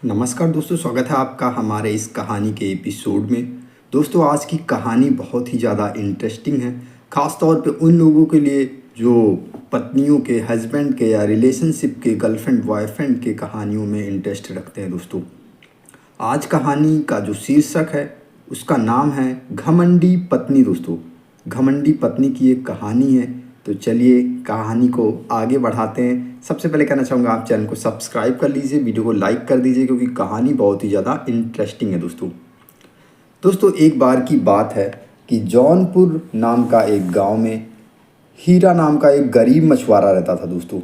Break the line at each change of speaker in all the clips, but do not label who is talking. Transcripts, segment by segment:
नमस्कार दोस्तों, स्वागत है आपका हमारे इस कहानी के एपिसोड में। दोस्तों, आज की कहानी बहुत ही ज़्यादा इंटरेस्टिंग है, ख़ास तौर पे उन लोगों के लिए जो पत्नियों के, हस्बैंड के या रिलेशनशिप के, गर्लफ्रेंड बॉयफ्रेंड के कहानियों में इंटरेस्ट रखते हैं। दोस्तों, आज कहानी का जो शीर्षक है उसका नाम है घमंडी पत्नी। दोस्तों, घमंडी पत्नी की एक कहानी है। तो चलिए कहानी को आगे बढ़ाते हैं। सबसे पहले कहना चाहूँगा, आप चैनल को सब्सक्राइब कर लीजिए, वीडियो को लाइक कर दीजिए, क्योंकि कहानी बहुत ही ज़्यादा इंटरेस्टिंग है। दोस्तों एक बार की बात है कि जौनपुर नाम का एक गांव में हीरा नाम का एक गरीब मछुआरा रहता था। दोस्तों,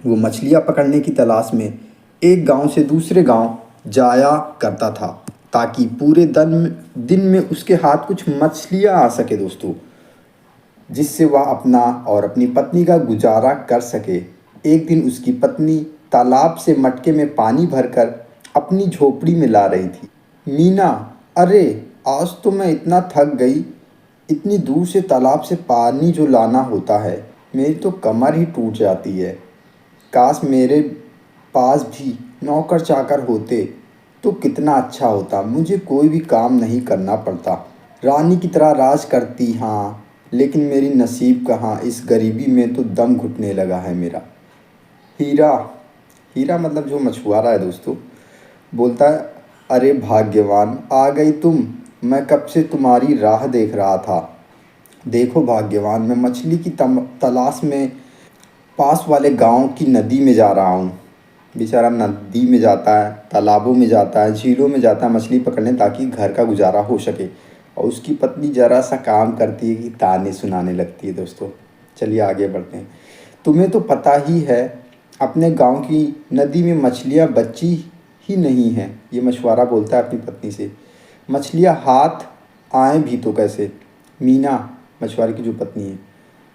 वो मछलियाँ पकड़ने की तलाश में एक गांव से दूसरे गांव जाया करता था, ताकि पूरे दिन में उसके हाथ कुछ मछलियाँ आ सके। दोस्तों, जिससे वह अपना और अपनी पत्नी का गुजारा कर सके। एक दिन उसकी पत्नी तालाब से मटके में पानी भरकर अपनी झोपड़ी में ला रही थी। मीना, अरे आज तो मैं इतना थक गई, इतनी दूर से तालाब से पानी जो लाना होता है, मेरी तो कमर ही टूट जाती है। काश मेरे पास भी नौकर चाकर होते तो कितना अच्छा होता, मुझे कोई भी काम नहीं करना पड़ता, रानी की तरह राज करती। हाँ, लेकिन मेरी नसीब कहाँ, इस गरीबी में तो दम घुटने लगा है मेरा। हीरा हीरा मतलब जो मछुआरा है दोस्तों, बोलता है, अरे भाग्यवान, आ गई तुम। मैं कब से तुम्हारी राह देख रहा था। देखो भाग्यवान, मैं मछली की तलाश में पास वाले गांव की नदी में जा रहा हूँ। बेचारा नदी में जाता है, तालाबों में जाता है, झीलों में जाता है मछली पकड़ने, ताकि घर का गुजारा हो सके। और उसकी पत्नी ज़रा सा काम करती है कि ताने सुनाने लगती है। दोस्तों, चलिए आगे बढ़ते हैं। तुम्हें तो पता ही है, अपने गांव की नदी में मछलियाँ बची ही नहीं हैं। ये मछुआरा बोलता है अपनी पत्नी से। मछलियाँ हाथ आए भी तो कैसे। मीना, मछुआरे की जो पत्नी है,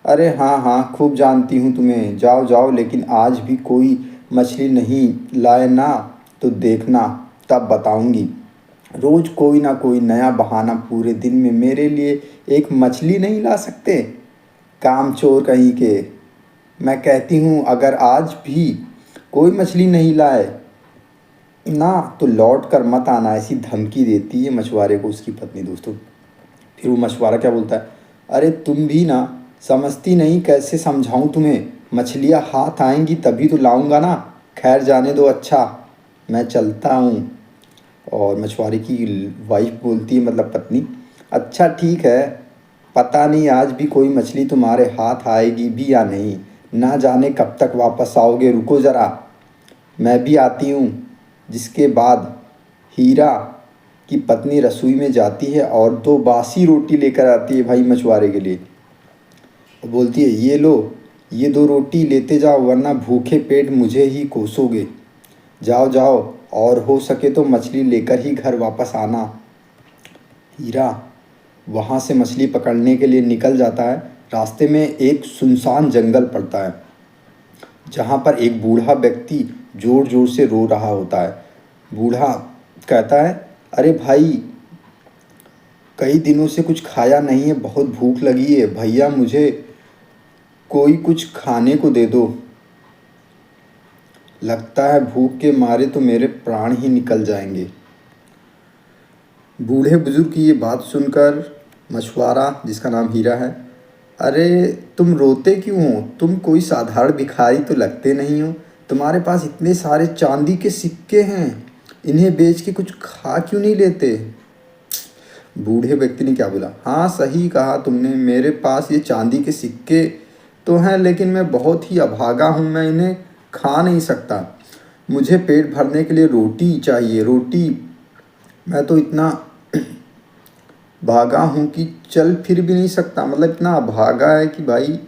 अरे हाँ हाँ, खूब जानती हूँ तुम्हें, जाओ जाओ, लेकिन आज भी कोई मछली नहीं लाए ना तो देखना, तब बताऊंगी। रोज़ कोई ना कोई नया बहाना, पूरे दिन में मेरे लिए एक मछली नहीं ला सकते, कामचोर कहीं के। मैं कहती हूँ, अगर आज भी कोई मछली नहीं लाए ना तो लौट कर मत आना, ऐसी धमकी देती है मछुआरे को उसकी पत्नी। दोस्तों, फिर वो मछुआरा क्या बोलता है, अरे तुम भी ना समझती नहीं, कैसे समझाऊं तुम्हें। मछलियाँ हाथ आएंगी तभी तो लाऊंगा ना। खैर जाने दो, अच्छा मैं चलता हूँ। और मछुआरे की वाइफ बोलती है, मतलब पत्नी, अच्छा ठीक है, पता नहीं आज भी कोई मछली तुम्हारे हाथ आएगी भी या नहीं, ना जाने कब तक वापस आओगे, रुको ज़रा, मैं भी आती हूँ। जिसके बाद हीरा की पत्नी रसोई में जाती है और दो बासी रोटी लेकर आती है भाई मछुआरे के लिए। वो बोलती है, ये लो, ये दो रोटी लेते जाओ, वरना भूखे पेट मुझे ही कोसोगे। जाओ जाओ, और हो सके तो मछली लेकर ही घर वापस आना। हीरा वहाँ से मछली पकड़ने के लिए निकल जाता है। रास्ते में एक सुनसान जंगल पड़ता है, जहाँ पर एक बूढ़ा व्यक्ति ज़ोर ज़ोर से रो रहा होता है। बूढ़ा कहता है, अरे भाई, कई दिनों से कुछ खाया नहीं है, बहुत भूख लगी है भैया, मुझे कोई कुछ खाने को दे दो। लगता है भूख के मारे तो मेरे प्राण ही निकल जाएंगे। बूढ़े बुजुर्ग की ये बात सुनकर मछुआरा, जिसका नाम हीरा है, अरे तुम रोते क्यों हो, तुम कोई साधारण भिखारी तो लगते नहीं हो, तुम्हारे पास इतने सारे चांदी के सिक्के हैं, इन्हें बेच के कुछ खा क्यों नहीं लेते। बूढ़े व्यक्ति ने क्या बोला, हाँ सही कहा तुमने, मेरे पास ये चांदी के सिक्के तो हैं, लेकिन मैं बहुत ही अभागा हूँ, मैं इन्हें खा नहीं सकता। मुझे पेट भरने के लिए रोटी चाहिए, रोटी। मैं तो इतना भागा हूँ कि चल फिर भी नहीं सकता, मतलब इतना भागा है कि भाई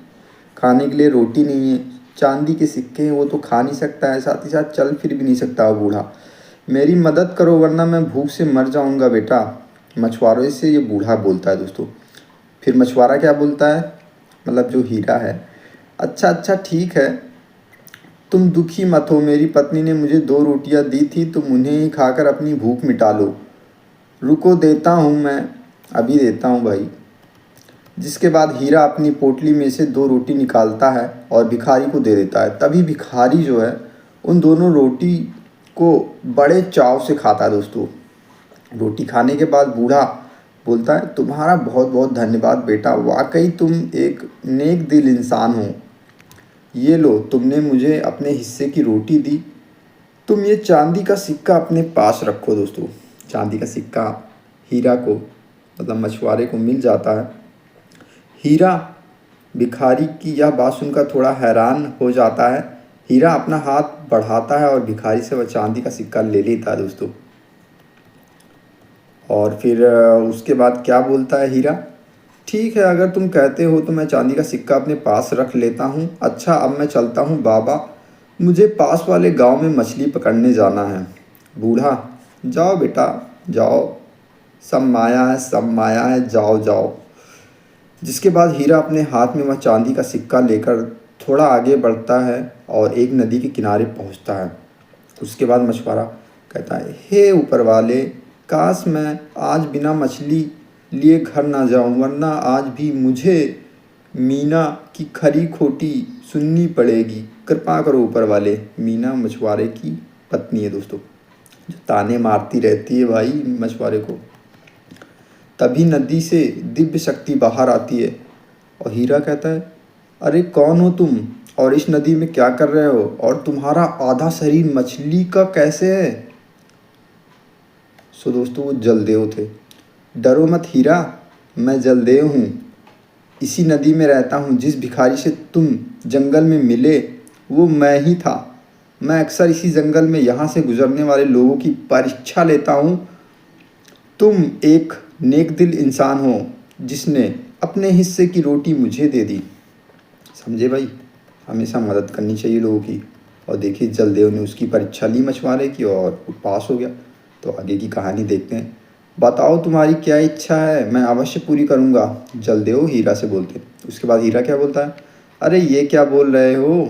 खाने के लिए रोटी नहीं है, चांदी के सिक्के हैं, वो तो खा नहीं सकता है, साथ ही साथ चल फिर भी नहीं सकता वो बूढ़ा। मेरी मदद करो वरना मैं भूख से मर जाऊँगा बेटा। मछुआरों से ये बूढ़ा बोलता है। दोस्तों, फिर मछुआरा क्या बोलता है, मतलब जो हीरा है, अच्छा अच्छा ठीक है, तुम दुखी मत हो, मेरी पत्नी ने मुझे दो रोटियां दी थी, तुम उन्हें ही खाकर अपनी भूख मिटा लो। रुको देता हूँ मैं, अभी देता हूँ भाई। जिसके बाद हीरा अपनी पोटली में से दो रोटी निकालता है और भिखारी को दे देता है। तभी भिखारी जो है उन दोनों रोटी को बड़े चाव से खाता है दोस्तों। रोटी खाने के बाद बूढ़ा बोलता है, तुम्हारा बहुत बहुत धन्यवाद बेटा, वाकई तुम एक नेक दिल इंसान हो। ये लो, तुमने मुझे अपने हिस्से की रोटी दी, तुम ये चांदी का सिक्का अपने पास रखो। दोस्तों, चांदी का सिक्का हीरा को मतलब मछुआरे को मिल जाता है। हीरा भिखारी की यह बात सुनकर थोड़ा हैरान हो जाता है। हीरा अपना हाथ बढ़ाता है और भिखारी से वह चांदी का सिक्का ले लेता है दोस्तों। और फिर उसके बाद क्या बोलता है हीरा, ठीक है, अगर तुम कहते हो तो मैं चांदी का सिक्का अपने पास रख लेता हूँ। अच्छा, अब मैं चलता हूँ बाबा, मुझे पास वाले गांव में मछली पकड़ने जाना है। बूढ़ा, जाओ बेटा जाओ, सब माया है, सब माया है, जाओ जाओ। जिसके बाद हीरा अपने हाथ में वह चांदी का सिक्का लेकर थोड़ा आगे बढ़ता है और एक नदी के किनारे पहुंचता है। उसके बाद मछुआरा कहता है, हे ऊपर वाले, काश मैं आज बिना मछली लिए घर ना जाऊं, वरना आज भी मुझे मीना की खरी खोटी सुननी पड़ेगी। कृपा करो ऊपर वाले। मीना मछुआरे की पत्नी है दोस्तों, जो ताने मारती रहती है भाई मछुआरे को। तभी नदी से दिव्य शक्ति बाहर आती है और हीरा कहता है, अरे कौन हो तुम और इस नदी में क्या कर रहे हो, और तुम्हारा आधा शरीर मछली का कैसे है। सो दोस्तों, वो जलदेव थे। डरो मत हीरा, मैं जलदेव हूँ, इसी नदी में रहता हूँ। जिस भिखारी से तुम जंगल में मिले वो मैं ही था। मैं अक्सर इसी जंगल में यहाँ से गुजरने वाले लोगों की परीक्षा लेता हूँ। तुम एक नेक दिल इंसान हो जिसने अपने हिस्से की रोटी मुझे दे दी। समझे भाई, हमेशा मदद करनी चाहिए लोगों की। और देखिए, जलदेव ने उसकी परीक्षा ली मछुआरे की और वो पास हो गया। तो आगे की कहानी देखते हैं। बताओ तुम्हारी क्या इच्छा है, मैं अवश्य पूरी करूँगा, जलदेव हीरा से बोलते। उसके बाद हीरा क्या बोलता है, अरे ये क्या बोल रहे हो,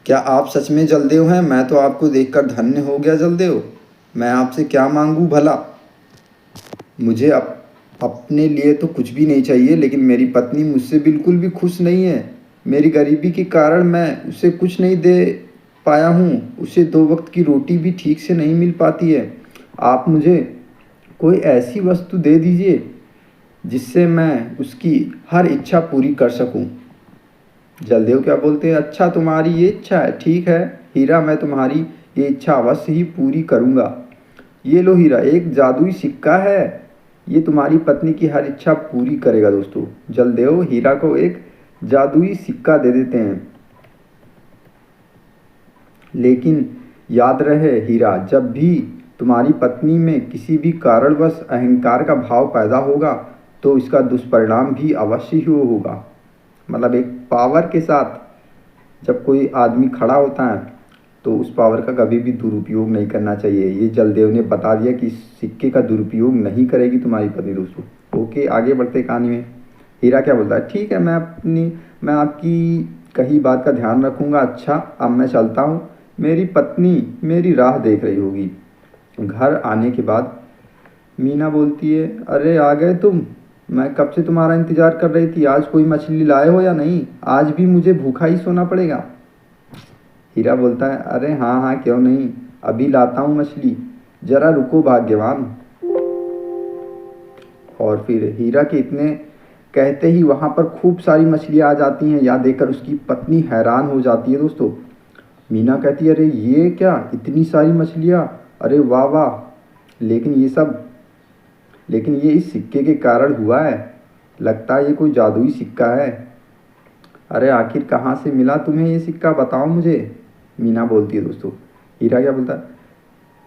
क्या आप सच में जलदेव हैं। मैं तो आपको देखकर धन्य हो गया जलदेव। मैं आपसे क्या मांगूँ भला। मुझे अपने लिए तो कुछ भी नहीं चाहिए, लेकिन मेरी पत्नी मुझसे बिल्कुल भी खुश नहीं है। मेरी गरीबी के कारण मैं उसे कुछ नहीं दे पाया हूँ। उसे 2 वक्त की रोटी भी ठीक से नहीं मिल पाती है। आप मुझे कोई ऐसी वस्तु दे दीजिए जिससे मैं उसकी हर इच्छा पूरी कर सकूं। जलदेव क्या बोलते हैं, अच्छा तुम्हारी ये इच्छा है, ठीक है हीरा, मैं तुम्हारी ये इच्छा अवश्य ही पूरी करूंगा। ये लो हीरा, एक जादुई सिक्का है, ये तुम्हारी पत्नी की हर इच्छा पूरी करेगा। दोस्तों, जलदेव हीरा को एक जादुई सिक्का दे देते हैं। लेकिन याद रहे हीरा, जब भी तुम्हारी पत्नी में किसी भी कारणवश अहंकार का भाव पैदा होगा तो इसका दुष्परिणाम भी अवश्य ही होगा। मतलब एक पावर के साथ जब कोई आदमी खड़ा होता है तो उस पावर का कभी भी दुरुपयोग नहीं करना चाहिए। ये जलदेव ने बता दिया कि इस सिक्के का दुरुपयोग नहीं करेगी तुम्हारी पत्नी। दोस्तों, ओके, आगे बढ़ते कहानी में। हीरा क्या बोलता है, ठीक है, मैं आपकी कही बात का ध्यान रखूँगा। अच्छा, अब मैं चलता हूँ, मेरी पत्नी मेरी राह देख रही होगी। घर आने के बाद मीना बोलती है, अरे आ गए तुम, मैं कब से तुम्हारा इंतज़ार कर रही थी। आज कोई मछली लाए हो या नहीं, आज भी मुझे भूखा ही सोना पड़ेगा। हीरा बोलता है, अरे हाँ हाँ क्यों नहीं, अभी लाता हूँ मछली, जरा रुको भाग्यवान। और फिर हीरा के इतने कहते ही वहाँ पर खूब सारी मछलियाँ आ जाती हैं। यह देखकर उसकी पत्नी हैरान हो जाती है। दोस्तों, मीना कहती है, अरे ये क्या, इतनी सारी मछलियाँ, अरे वाह वाह, लेकिन ये इस सिक्के के कारण हुआ है। लगता है ये कोई जादुई सिक्का है। अरे आखिर कहाँ से मिला तुम्हें ये सिक्का, बताओ मुझे, मीना बोलती है। दोस्तों, हीरा क्या बोलता है,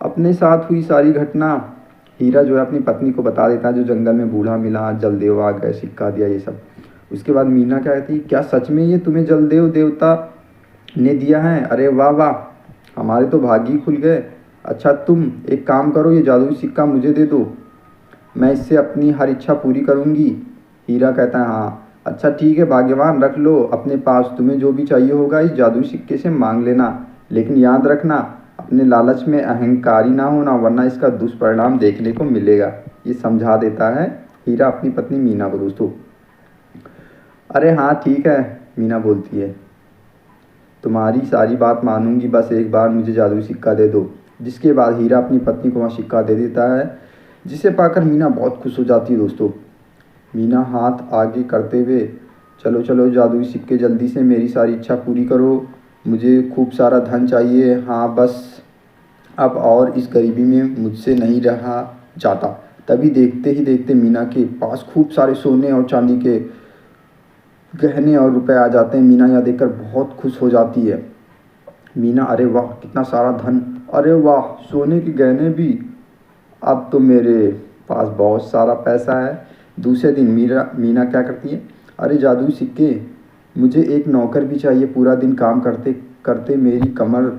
अपने साथ हुई सारी घटना हीरा जो है अपनी पत्नी को बता देता है। जो जंगल में बूढ़ा मिला, जलदेव आ गए, सिक्का दिया, ये सब। उसके बाद मीना क्या कहती है, क्या सच में ये तुम्हें जलदेव देवता ने दिया है। अरे वाह वाह, हमारे तो भाग्य ही खुल गए। अच्छा, तुम एक काम करो, ये जादुई सिक्का मुझे दे दो, मैं इससे अपनी हर इच्छा पूरी करूँगी। हीरा कहता है, हाँ अच्छा ठीक है भाग्यवान, रख लो अपने पास, तुम्हें जो भी चाहिए होगा इस जादुई सिक्के से मांग लेना, लेकिन याद रखना अपने लालच में अहंकारी ना होना, वरना इसका दुष्परिणाम देखने को मिलेगा। ये समझा देता है हीरा अपनी पत्नी मीना को। दोस्तों, अरे हाँ ठीक है, मीना बोलती है। तुम्हारी सारी बात मानूंगी, बस एक बार मुझे जादुई सिक्का दे दो। जिसके बाद हीरा अपनी पत्नी को वहाँ सिक्का दे देता है, जिसे पाकर मीना बहुत खुश हो जाती है दोस्तों। मीना हाथ आगे करते हुए, चलो चलो जादुई सिक्के, जल्दी से मेरी सारी इच्छा पूरी करो, मुझे खूब सारा धन चाहिए। हाँ बस अब और इस गरीबी में मुझसे नहीं रहा जाता। तभी देखते ही देखते मीना के पास खूब सारे सोने और चांदी के गहने और रुपए आ जाते हैं। मीना यह देखकर बहुत खुश हो जाती है। मीना, अरे वाह कितना सारा धन, अरे वाह सोने के गहने भी, अब तो मेरे पास बहुत सारा पैसा है। दूसरे दिन मीना क्या करती है, अरे जादुई सिक्के, मुझे एक नौकर भी चाहिए, पूरा दिन काम करते करते मेरी कमर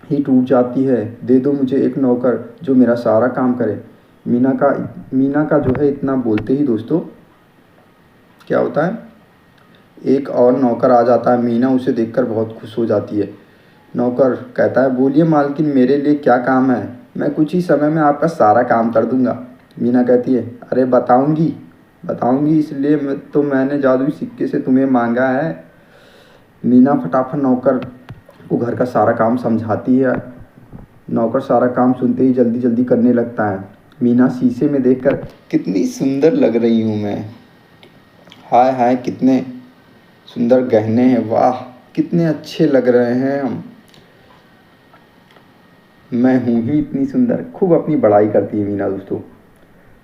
ही टूट जाती है, दे दो मुझे एक नौकर जो मेरा सारा काम करे। मीना का जो है इतना बोलते ही दोस्तों क्या होता है, एक और नौकर आ जाता है। मीना उसे देखकर बहुत खुश हो जाती है। नौकर कहता है, बोलिए मालकिन, मेरे लिए क्या काम है, मैं कुछ ही समय में आपका सारा काम कर दूंगा। मीना कहती है, अरे बताऊंगी बताऊंगी, इसलिए मैंने जादुई सिक्के से तुम्हें मांगा है। मीना फटाफट नौकर को घर का सारा काम समझाती है। नौकर सारा काम सुनते ही जल्दी जल्दी करने लगता है। मीना शीशे में देखकर, कितनी सुंदर लग रही हूँ मैं, हाय हाय कितने सुंदर गहने हैं, वाह कितने अच्छे लग रहे हैं हम, मैं हूँ ही इतनी सुंदर। खूब अपनी बड़ाई करती है मीना दोस्तों।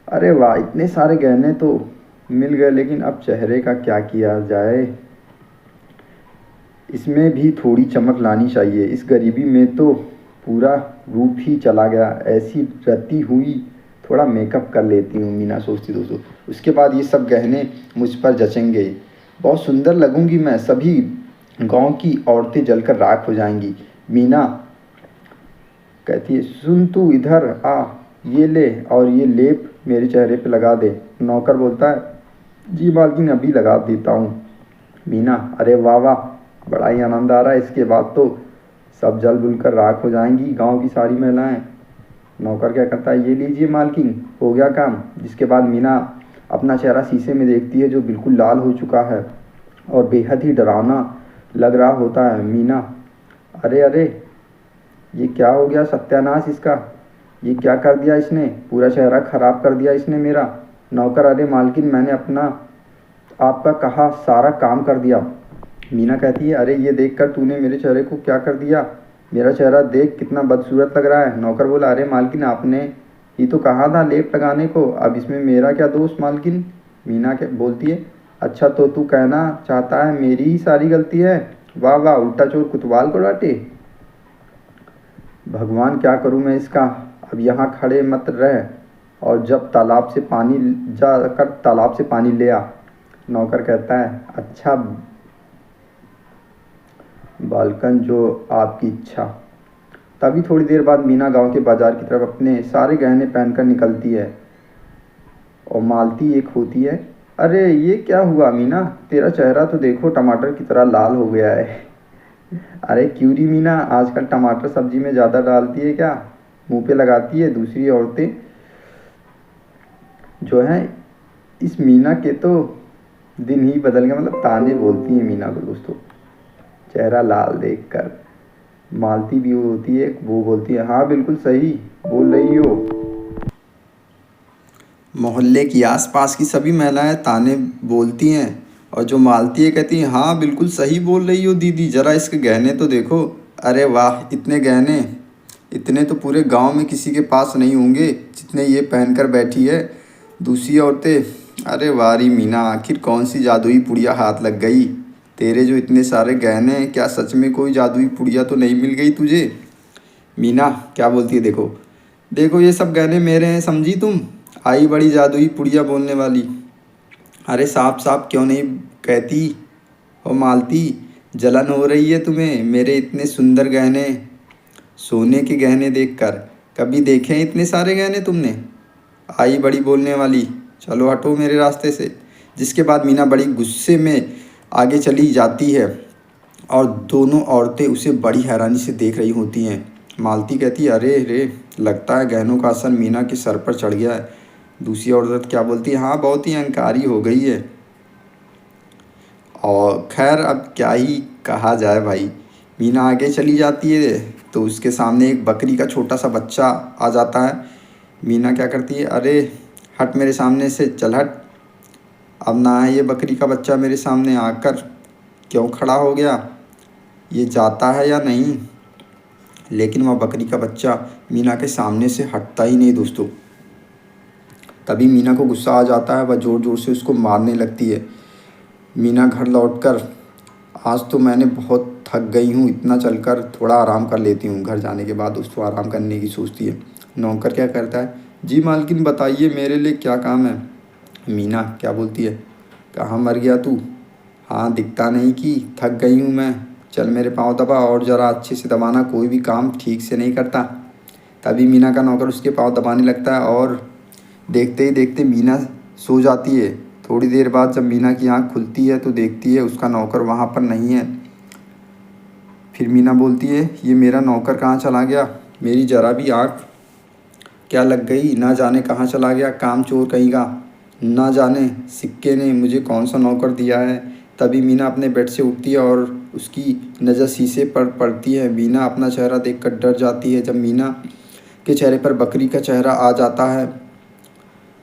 अरे वाह इतने सारे गहने तो मिल गए, लेकिन अब चेहरे का क्या किया जाए, इसमें भी थोड़ी चमक लानी चाहिए, इस गरीबी में तो पूरा रूप ही चला गया, ऐसी रती हुई थोड़ा मेकअप कर लेती हूँ, मीना सोचती दोस्तों। उसके बाद ये सब गहने मुझ पर जचेंगे, बहुत सुंदर लगूंगी मैं, सभी गांव की औरतें जलकर राख हो जाएंगी। मीना कहती है, सुन तू इधर आ, ये ले और ये लेप मेरे चेहरे पे लगा दे। नौकर बोलता है, जी मालकिन अभी लगा देता हूँ। मीना, अरे वाह वाह बड़ा ही आनंद आ रहा है, इसके बाद तो सब जल बुल कर राख हो जाएंगी गांव की सारी महिलाएं। नौकर क्या करता है, ये लीजिए मालकिन, हो गया काम। जिसके बाद मीना अपना चेहरा शीशे में देखती है, जो बिल्कुल लाल हो चुका है और बेहद ही डरावना लग रहा होता है। मीना, अरे अरे ये क्या हो गया, सत्यानाश इसका, ये क्या कर दिया इसने, पूरा चेहरा खराब कर दिया इसने मेरा। नौकर, अरे मालकिन मैंने आपका कहा सारा काम कर दिया। मीना कहती है, अरे ये देखकर तूने मेरे चेहरे को क्या कर दिया, मेरा चेहरा देख कितना बदसूरत लग रहा है। नौकर बोला, अरे मालकिन आपने ही तो कहा था लेप लगाने को, अब इसमें मेरा क्या दोष मालकिन। मीना के बोलती है, अच्छा तो तू कहना चाहता है मेरी ही सारी गलती है, वाह वाह उल्टा चोर कुतवाल को डांटे। भगवान क्या करूं मैं इसका, अब यहाँ खड़े मत रह और जब तालाब से पानी ले आ। नौकर कहता है, अच्छा बालकन जो आपकी इच्छा। तभी थोड़ी देर बाद मीना गांव के बाजार की तरफ अपने सारे गहने पहनकर निकलती है और मालती एक होती है, अरे ये क्या हुआ मीना, तेरा चेहरा तो देखो टमाटर की तरह लाल हो गया है। अरे क्यों री मीना, आजकल टमाटर सब्जी में ज़्यादा डालती है क्या, मुंह पे लगाती है। दूसरी औरतें जो हैं इस मीना के तो दिन ही बदल गया, मतलब ताने बोलती हैं मीना को दोस्तों। चेहरा लाल देखकर मालती भी होती है, वो बोलती है, हाँ बिल्कुल सही बोल रही हो। मोहल्ले की आसपास की सभी महिलाएं ताने बोलती हैं और जो मालती है कहती है, हाँ बिल्कुल सही बोल रही हो दीदी, ज़रा इसके गहने तो देखो, अरे वाह इतने गहने, इतने तो पूरे गांव में किसी के पास नहीं होंगे जितने ये पहनकर बैठी है। दूसरी औरतें, अरे वारी मीना, आखिर कौन सी जादुई पुड़िया हाथ लग गई, तेरे जो इतने सारे गहने हैं, क्या सच में कोई जादुई पुड़िया तो नहीं मिल गई तुझे। मीना क्या बोलती है, देखो देखो ये सब गहने मेरे हैं, समझी तुम, आई बड़ी जादुई पुड़िया बोलने वाली। अरे साफ साफ क्यों नहीं कहती हो मालती, जलन हो रही है तुम्हें मेरे इतने सुंदर गहने, सोने के गहने देखकर, कभी देखे हैं इतने सारे गहने तुमने, आई बड़ी बोलने वाली, चलो हटो मेरे रास्ते से। जिसके बाद मीना बड़ी गुस्से में आगे चली जाती है और दोनों औरतें उसे बड़ी हैरानी से देख रही होती हैं। मालती कहती है, अरे रे लगता है गहनों का असर मीना के सर पर चढ़ गया है। दूसरी औरत क्या बोलती है, हाँ बहुत ही अहंकारी हो गई है। और खैर अब क्या ही कहा जाए भाई, मीना आगे चली जाती है तो उसके सामने एक बकरी का छोटा सा बच्चा आ जाता है। मीना क्या करती है, अरे हट मेरे सामने से, चल हट। अब ना ये बकरी का बच्चा मेरे सामने आकर क्यों खड़ा हो गया, ये जाता है या नहीं। लेकिन वह बकरी का बच्चा मीना के सामने से हटता ही नहीं दोस्तों। तभी मीना को गुस्सा आ जाता है, वह ज़ोर ज़ोर से उसको मारने लगती है। मीना घर लौटकर, आज तो मैंने बहुत थक गई हूँ, इतना चलकर थोड़ा आराम कर लेती हूँ। घर जाने के बाद दोस्तों आराम करने की सोचती है। नौकर क्या करता है, जी मालकिन बताइए मेरे लिए क्या काम है। मीना क्या बोलती है, कहाँ मर गया तू, हाँ दिखता नहीं कि थक गई हूँ मैं, चल मेरे पाँव दबा और ज़रा अच्छे से दबाना, कोई भी काम ठीक से नहीं करता। तभी मीना का नौकर उसके पाँव दबाने लगता है और देखते ही देखते मीना सो जाती है। थोड़ी देर बाद जब मीना की आँख खुलती है तो देखती है उसका नौकर वहाँ पर नहीं है। फिर मीना बोलती है, ये मेरा नौकर कहाँ चला गया, मेरी ज़रा भी आँख क्या लग गई, ना जाने कहाँ चला गया, काम चोर कहीं का, ना जाने सिक्के ने मुझे कौन सा नौकर दिया है। तभी मीना अपने बेड से उठती है और उसकी नज़र शीशे पर पड़ती है। मीना अपना चेहरा देखकर डर जाती है। जब मीना के चेहरे पर बकरी का चेहरा आ जाता है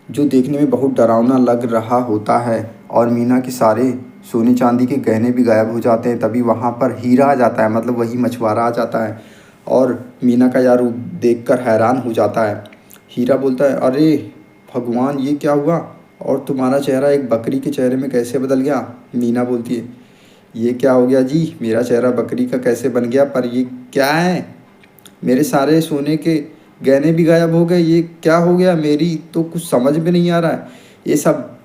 जो देखने में बहुत डरावना लग रहा होता है और मीना के सारे सोने चांदी के गहने भी गायब हो जाते हैं। तभी वहाँ पर हीरा आ जाता है, मतलब वही मछुआरा आ जाता है और मीना का यह रूप देखकर हैरान हो जाता है। हीरा बोलता है, अरे भगवान ये क्या हुआ, और तुम्हारा चेहरा एक बकरी के चेहरे में कैसे बदल गया। मीना बोलती है, ये क्या हो गया जी, मेरा चेहरा बकरी का कैसे बन गया, पर ये क्या है, मेरे सारे सोने के गहने भी गायब हो गए, ये क्या हो गया, मेरी तो कुछ समझ में नहीं आ रहा है, ये सब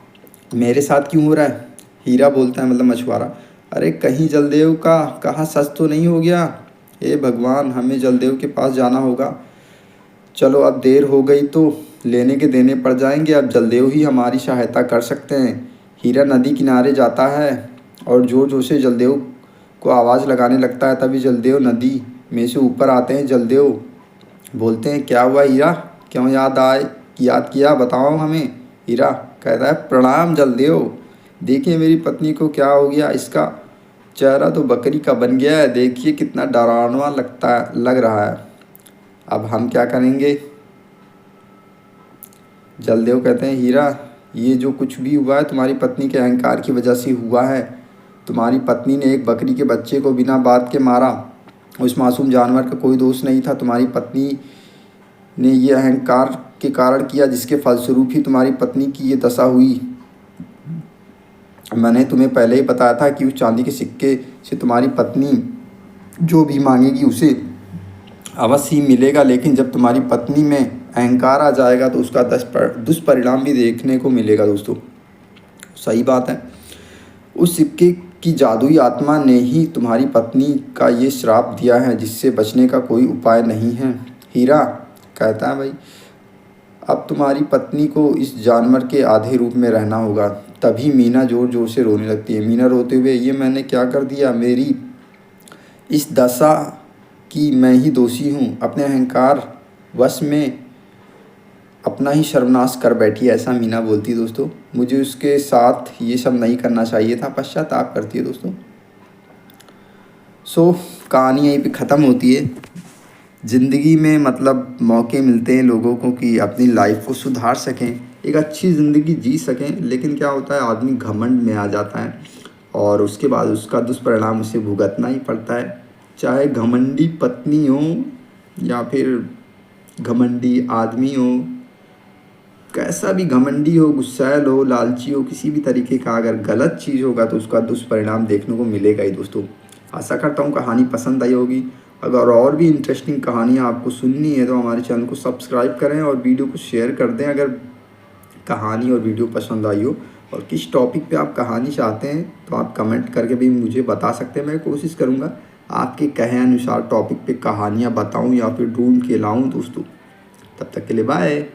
मेरे साथ क्यों हो रहा है। हीरा बोलता है, मतलब मछुआरा, अरे कहीं जलदेव का कहाँ सच तो नहीं हो गया, हे भगवान हमें जलदेव के पास जाना होगा। चलो अब देर हो गई तो लेने के देने पड़ जाएंगे, अब जलदेव ही हमारी सहायता कर सकते हैं। हीरा नदी किनारे जाता है और ज़ोर ज़ोर से जलदेव को आवाज़ लगाने लगता है। तभी जलदेव नदी में से ऊपर आते हैं। जलदेव बोलते हैं, क्या हुआ हीरा, क्यों याद किया, बताओ हमें। हीरा कहता है, प्रणाम जलदेव, देखिए मेरी पत्नी को क्या हो गया, इसका चेहरा तो बकरी का बन गया है, देखिए कितना डरावना लग रहा है, अब हम क्या करेंगे। जलदेव कहते हैं, हीरा ये जो कुछ भी हुआ है तुम्हारी पत्नी के अहंकार की वजह से हुआ है। तुम्हारी पत्नी ने एक बकरी के बच्चे को बिना बात के मारा, उस मासूम जानवर का कोई दोष नहीं था, तुम्हारी पत्नी ने ये अहंकार के कारण किया, जिसके फलस्वरूप ही तुम्हारी पत्नी की ये दशा हुई। मैंने तुम्हें पहले ही बताया था कि उस चांदी के सिक्के से तुम्हारी पत्नी जो भी मांगेगी उसे अवश्य ही मिलेगा, लेकिन जब तुम्हारी पत्नी में अहंकार आ जाएगा तो उसका दुष्परिणाम भी देखने को मिलेगा। दोस्तों सही बात है, उस सिक्के की जादुई आत्मा ने ही तुम्हारी पत्नी का ये श्राप दिया है, जिससे बचने का कोई उपाय नहीं है। हीरा कहता है, भाई अब तुम्हारी पत्नी को इस जानवर के आधे रूप में रहना होगा। तभी मीना ज़ोर ज़ोर से रोने लगती है। मीना रोते हुए, ये मैंने क्या कर दिया, मेरी इस दशा की मैं ही दोषी हूँ, अपने अहंकार वश में अपना ही सर्वनाश कर बैठी है, ऐसा मीना बोलती है। दोस्तों मुझे उसके साथ ये सब नहीं करना चाहिए था, पश्चाताप करती है। दोस्तों कहानी यहीं पे ख़त्म होती है। ज़िंदगी में मतलब मौके मिलते हैं लोगों को कि अपनी लाइफ को सुधार सकें, एक अच्छी ज़िंदगी जी सकें, लेकिन क्या होता है आदमी घमंड में आ जाता है और उसके बाद उसका दुष्परिणाम उसे भुगतना ही पड़ता है। चाहे घमंडी पत्नी हो या फिर घमंडी आदमी हो, कैसा भी घमंडी हो, गुस्सैल हो, लालची हो, किसी भी तरीके का अगर गलत चीज़ होगा तो उसका दुष्परिणाम देखने को मिलेगा ही। दोस्तों आशा करता हूँ कहानी पसंद आई होगी। अगर और भी इंटरेस्टिंग कहानियाँ आपको सुननी है तो हमारे चैनल को सब्सक्राइब करें और वीडियो को शेयर कर दें अगर कहानी और वीडियो पसंद आई हो। और किस टॉपिक पे आप कहानी चाहते हैं तो आप कमेंट करके भी मुझे बता सकते हैं। मैं कोशिश करूँगा आपके कहे अनुसार टॉपिक पे कहानियाँ बताऊँ या फिर ढूंढ के लाऊँ। दोस्तों तब तक के लिए बाय।